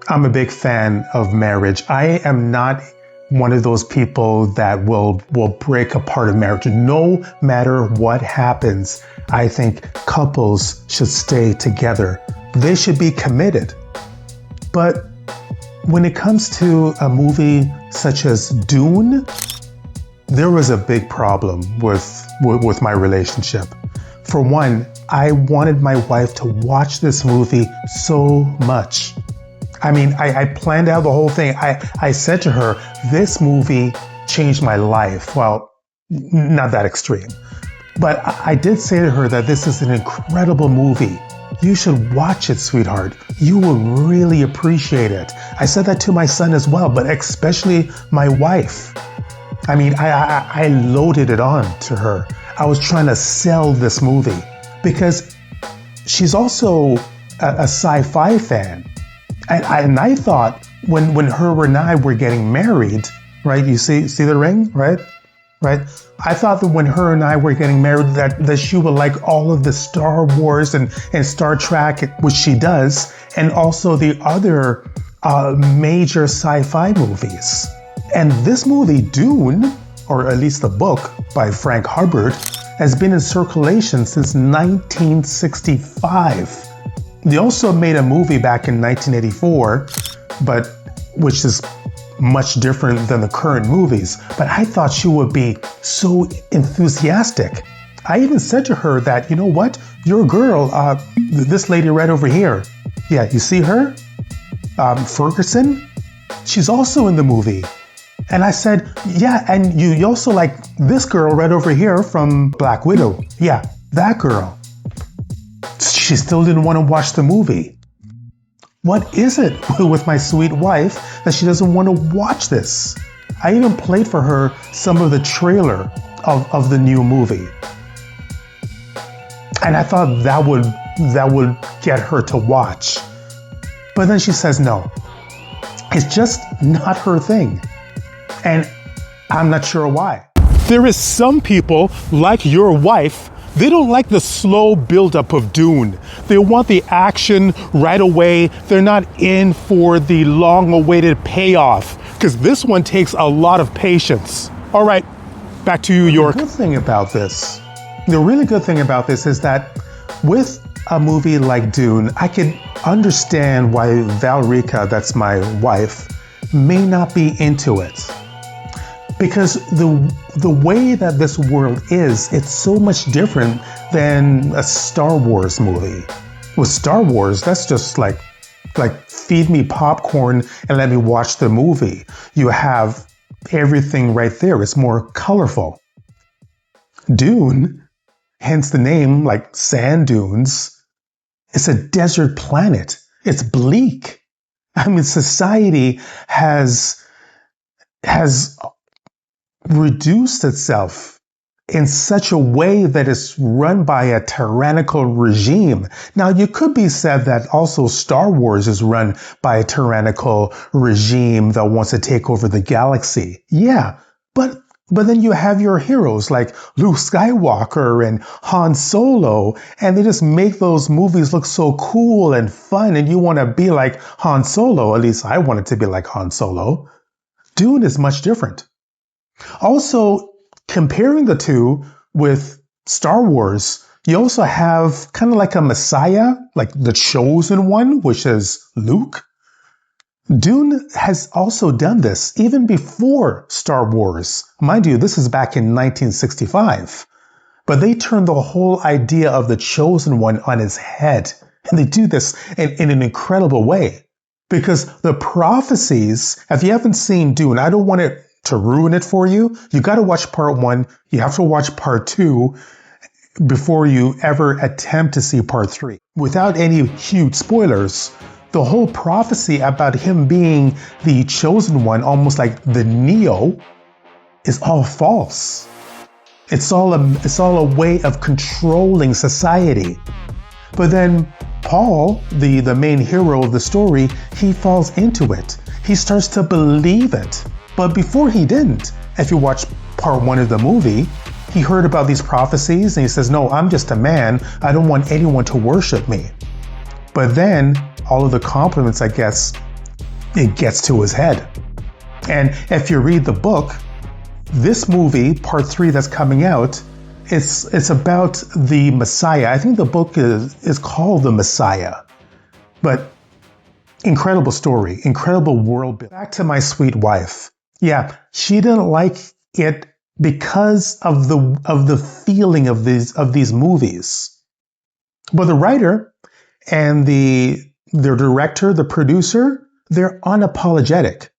I'm a big fan of marriage. I am not one of those people that will break apart a marriage. No matter what happens, I think couples should stay together. They should be committed. But when it comes to a movie such as Dune, there was a big problem with my relationship. For one, I wanted my wife to watch this movie so much. I mean, I planned out the whole thing. I said to her, this movie changed my life. Well, not that extreme. But I did say to her that this is an incredible movie. You should watch it, sweetheart. You will really appreciate it. I said that to my son as well, but especially my wife. I mean, I loaded it on to her. I was trying to sell this movie because she's also a sci-fi fan. And I thought when her and I were getting married, right? You see the ring, right? Right? I thought that when her and I were getting married that she would like all of the Star Wars and Star Trek, which she does, and also the other major sci-fi movies. And this movie, Dune, or at least the book by Frank Herbert, has been in circulation since 1965. They also made a movie back in 1984, but which is much different than the current movies. But I thought she would be so enthusiastic. I even said to her that, you know what, your girl, this lady right over here, yeah, you see her? Ferguson? She's also in the movie. And I said, yeah, and you also like this girl right over here from Black Widow. Yeah, that girl. She still didn't want to watch the movie. What is it with my sweet wife that she doesn't want to watch this? I even played for her some of the trailer of the new movie. And I thought that would get her to watch. But then she says no. It's just not her thing. And I'm not sure why. There is some people, like your wife, they don't like the slow buildup of Dune. They want the action right away. They're not in for the long-awaited payoff, because this one takes a lot of patience. All right, back to you, York. The really good thing about this is that with a movie like Dune, I can understand why Valrica, that's my wife, may not be into it. Because the way that this world is, it's so much different than a Star Wars movie. With Star Wars, that's just like feed me popcorn and let me watch the movie. You have everything right there. It's more colorful. Dune, hence the name, like sand dunes, it's a desert planet. It's bleak. I mean, society has reduced itself in such a way that it's run by a tyrannical regime. Now, you could be said that also Star Wars is run by a tyrannical regime that wants to take over the galaxy. Yeah, but then you have your heroes like Luke Skywalker and Han Solo, and they just make those movies look so cool and fun, and you want to be like Han Solo. At least I wanted to be like Han Solo. Dune is much different. Also, comparing the two with Star Wars, you also have kind of like a Messiah, like the chosen one, which is Luke. Dune has also done this even before Star Wars. Mind you, this is back in 1965. But they turned the whole idea of the chosen one on its head. And they do this in an incredible way. Because the prophecies, if you haven't seen Dune, I don't want it to ruin it for you. You got to watch part 1. You have to watch part 2 before you ever attempt to see part 3. Without any huge spoilers, the whole prophecy about him being the chosen one, almost like the Neo, is all false. It's all a way of controlling society. But then Paul, the main hero of the story, he falls into it. He starts to believe it. But before he didn't, if you watch part 1 of the movie, he heard about these prophecies and he says, no, I'm just a man. I don't want anyone to worship me. But then all of the compliments, I guess, it gets to his head. And if you read the book, this movie, part 3 that's coming out, it's about the Messiah. I think the book is called The Messiah. But incredible story, incredible world building. Back to my sweet wife. Yeah, she didn't like it because of the feeling of these movies. But the writer and the director, the producer, they're unapologetic.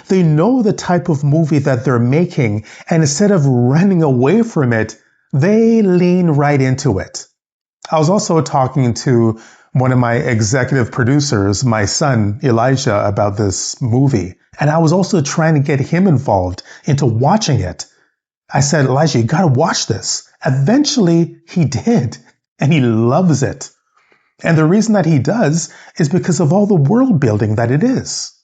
They know the type of movie that they're making, and instead of running away from it, they lean right into it. I was also talking to one of my executive producers, my son Elijah, about this movie, and I was also trying to get him involved into watching it. I said, Elijah, you gotta watch this. Eventually, he did, and he loves it. And the reason that he does is because of all the world building that it is.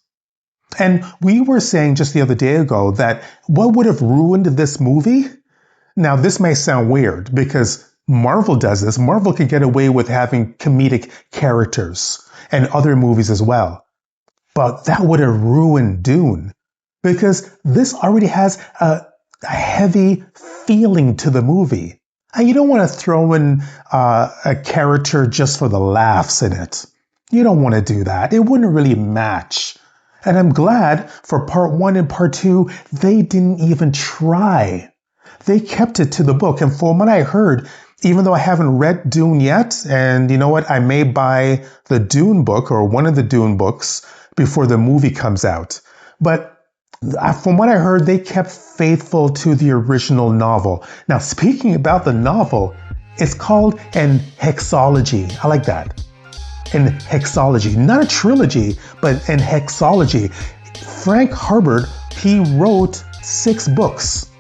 And we were saying just the other day ago that what would have ruined this movie? Now, this may sound weird because Marvel does this. Marvel could get away with having comedic characters and other movies as well. But that would have ruined Dune because this already has a heavy feeling to the movie. And you don't want to throw in a character just for the laughs in it. You don't want to do that. It wouldn't really match. And I'm glad for part 1 and part 2, they didn't even try. They kept it to the book. And from what I heard, even though I haven't read Dune yet, and you know what, I may buy the Dune book or one of the Dune books before the movie comes out. But from what I heard, they kept faithful to the original novel. Now, speaking about the novel, it's called an hexology. I like that. An hexology. Not a trilogy, but an hexology. Frank Herbert, he wrote 6 books.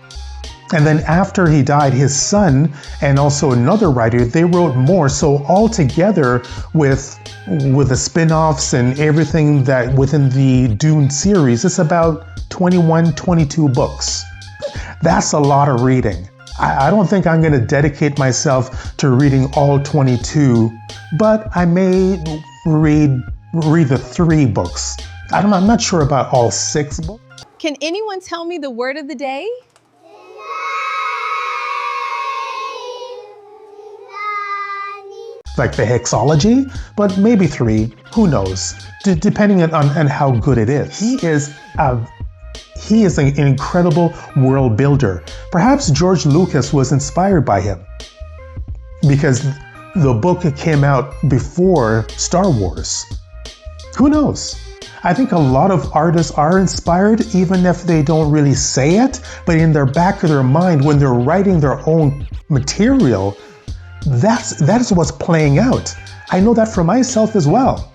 And then after he died, his son and also another writer, they wrote more. So all together with the spin-offs and everything that within the Dune series, it's about 21, 22 books. That's a lot of reading. I don't think I'm going to dedicate myself to reading all 22, but I may read the 3 books. I'm not sure about all 6 books. Can anyone tell me the word of the day? Like the hexology, but maybe 3, who knows, depending on how good it is. He is an incredible world builder. Perhaps George Lucas was inspired by him because the book came out before Star Wars. Who knows? I think a lot of artists are inspired, even if they don't really say it, but in their back of their mind, when they're writing their own material, that is what's playing out. I know that for myself as well.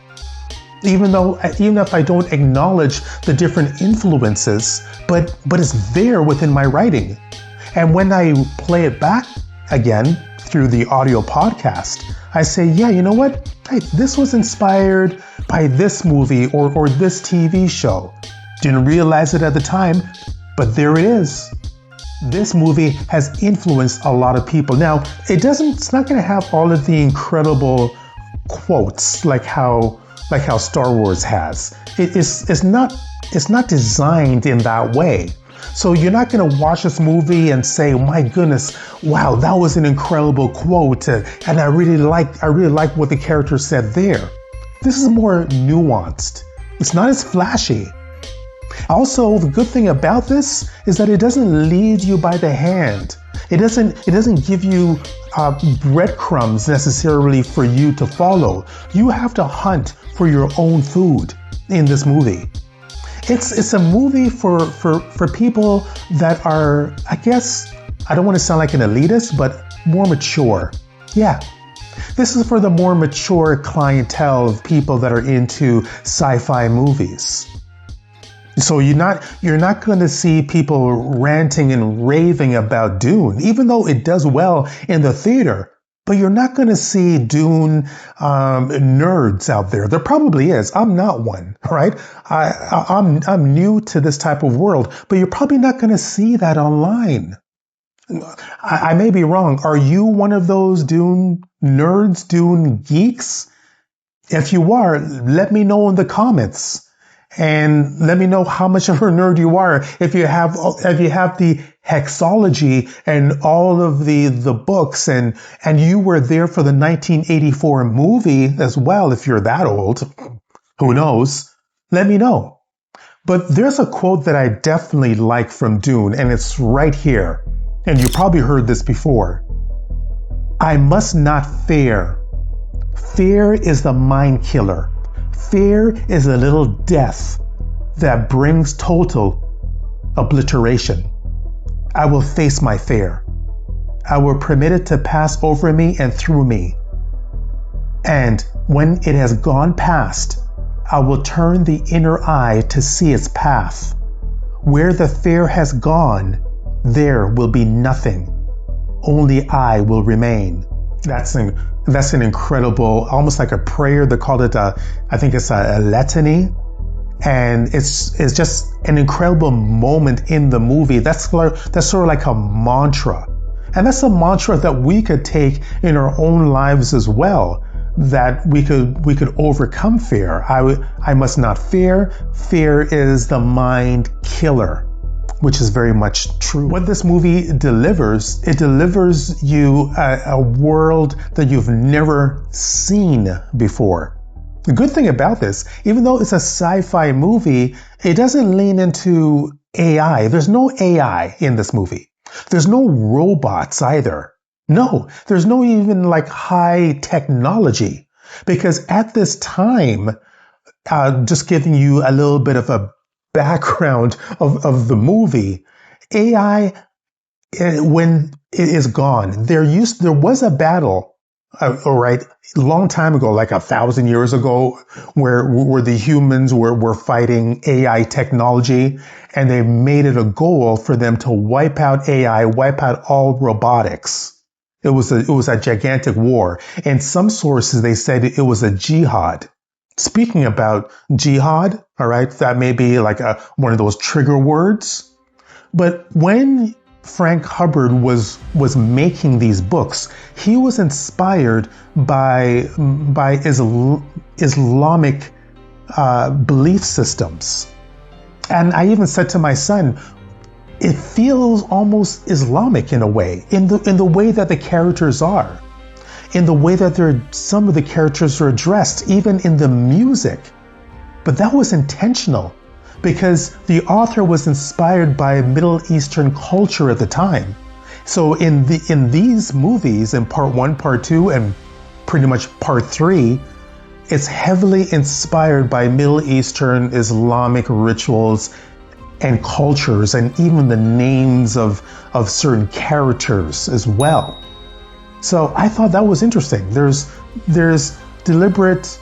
Even if I don't acknowledge the different influences, but it's there within my writing. And when I play it back again through the audio podcast, I say, yeah, you know what? Hey, this was inspired by this movie or this TV show. Didn't realize it at the time, but there it is. This movie has influenced a lot of people. Now, it's not going to have all of the incredible quotes like how Star Wars has. It's not designed in that way. So you're not going to watch this movie and say, my goodness, wow, that was an incredible quote, and I really like what the character said there. This is more nuanced. It's not as flashy. Also, the good thing about this is that it doesn't lead you by the hand. It doesn't give you breadcrumbs necessarily for you to follow. You have to hunt for your own food in this movie. It's a movie for people that are, I guess, I don't want to sound like an elitist, but more mature. Yeah. This is for the more mature clientele of people that are into sci-fi movies. So you're not going to see people ranting and raving about Dune, even though it does well in the theater. But you're not going to see Dune nerds out there. There probably is. I'm not one, right? I'm new to this type of world, but you're probably not going to see that online. I may be wrong. Are you one of those Dune nerds, Dune geeks? If you are, let me know in the comments. And let me know how much of a nerd you are. If you have the hexology and all of the books and you were there for the 1984 movie as well, if you're that old, who knows? Let me know. But there's a quote that I definitely like from Dune, and it's right here. And you probably heard this before. I must not fear. Fear is the mind killer. Fear is a little death that brings total obliteration. I will face my fear. I will permit it to pass over me and through me. And when it has gone past, I will turn the inner eye to see its path. Where the fear has gone, there will be nothing. Only I will remain. That's an incredible, almost like a prayer. They called it I think it's a litany. And it's just an incredible moment in the movie. That's sort of like a mantra. And that's a mantra that we could take in our own lives as well, that we could overcome fear. I must not fear. Fear is the mind killer, which is very much true. What this movie delivers, it delivers you a world that you've never seen before. The good thing about this, even though it's a sci-fi movie, it doesn't lean into AI. There's no AI in this movie. There's no robots either. No, there's no even like high technology. Because at this time, just giving you a little bit of a background of the movie, AI, when it is gone, there was a battle, long time ago, like 1,000 years ago, where the humans were fighting AI technology, and they made it a goal for them to wipe out AI, wipe out all robotics. It was a gigantic war. And some sources, they said it was a jihad. Speaking about jihad, all right, that may be like one of those trigger words. But when Frank Herbert was making these books, he was inspired by Islamic belief systems. And I even said to my son, it feels almost Islamic in a way, in the way that the characters are, in the way that some of the characters are addressed, even in the music. But that was intentional, because the author was inspired by Middle Eastern culture at the time. So in these movies, in part 1, part 2, and pretty much part 3, it's heavily inspired by Middle Eastern Islamic rituals and cultures, and even the names of certain characters as well. So I thought that was interesting. There's deliberate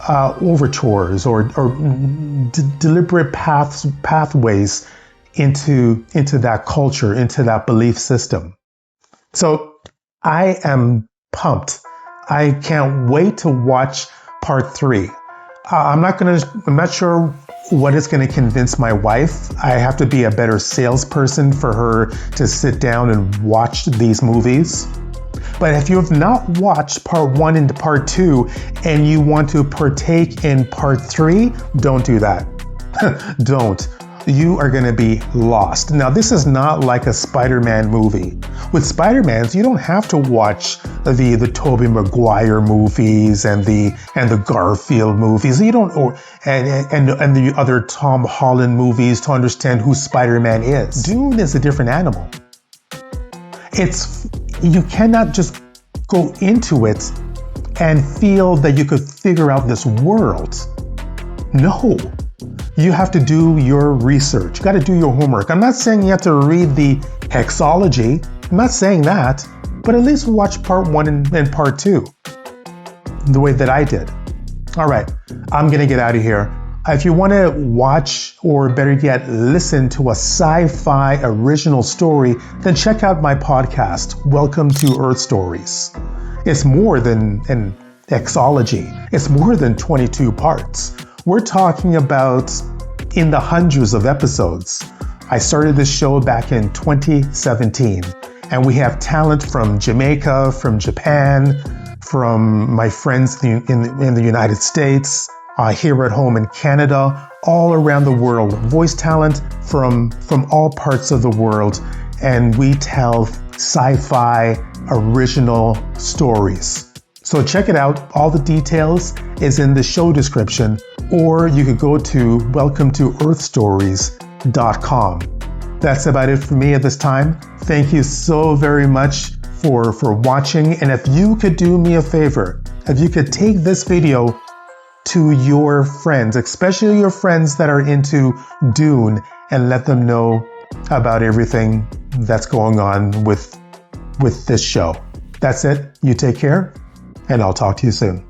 overtures or deliberate pathways into that culture, into that belief system. So I am pumped. I can't wait to watch part 3. I'm not sure what is going to convince my wife. I have to be a better salesperson for her to sit down and watch these movies. But if you have not watched part 1 and part 2 and you want to partake in part 3, don't do that. Don't. You are going to be lost. Now, this is not like a Spider-Man movie. With Spider-Mans, you don't have to watch the Tobey Maguire movies and the Garfield movies. You don't, and the other Tom Holland movies to understand who Spider-Man is. Dune is a different animal. You cannot just go into it and feel that you could figure out this world. No. You have to do your research. You got to do your homework. I'm not saying you have to read the hexology. I'm not saying that. But at least watch part 1 and part 2 the way that I did. All right. I'm going to get out of here. If you want to watch, or better yet, listen to a sci-fi original story, then check out my podcast, Welcome to Earth Stories. It's more than an hexology. It's more than 22 parts. We're talking about in the hundreds of episodes. I started this show back in 2017, and we have talent from Jamaica, from Japan, from my friends in the United States, here at home in Canada, all around the world. Voice talent from all parts of the world. And we tell sci-fi original stories. So check it out. All the details is in the show description, or you could go to welcometoearthstories.com. That's about it for me at this time. Thank you so very much for watching. And if you could do me a favor, if you could take this video to your friends, especially your friends that are into Dune, and let them know about everything that's going on with this show. That's it. You take care, and I'll talk to you soon.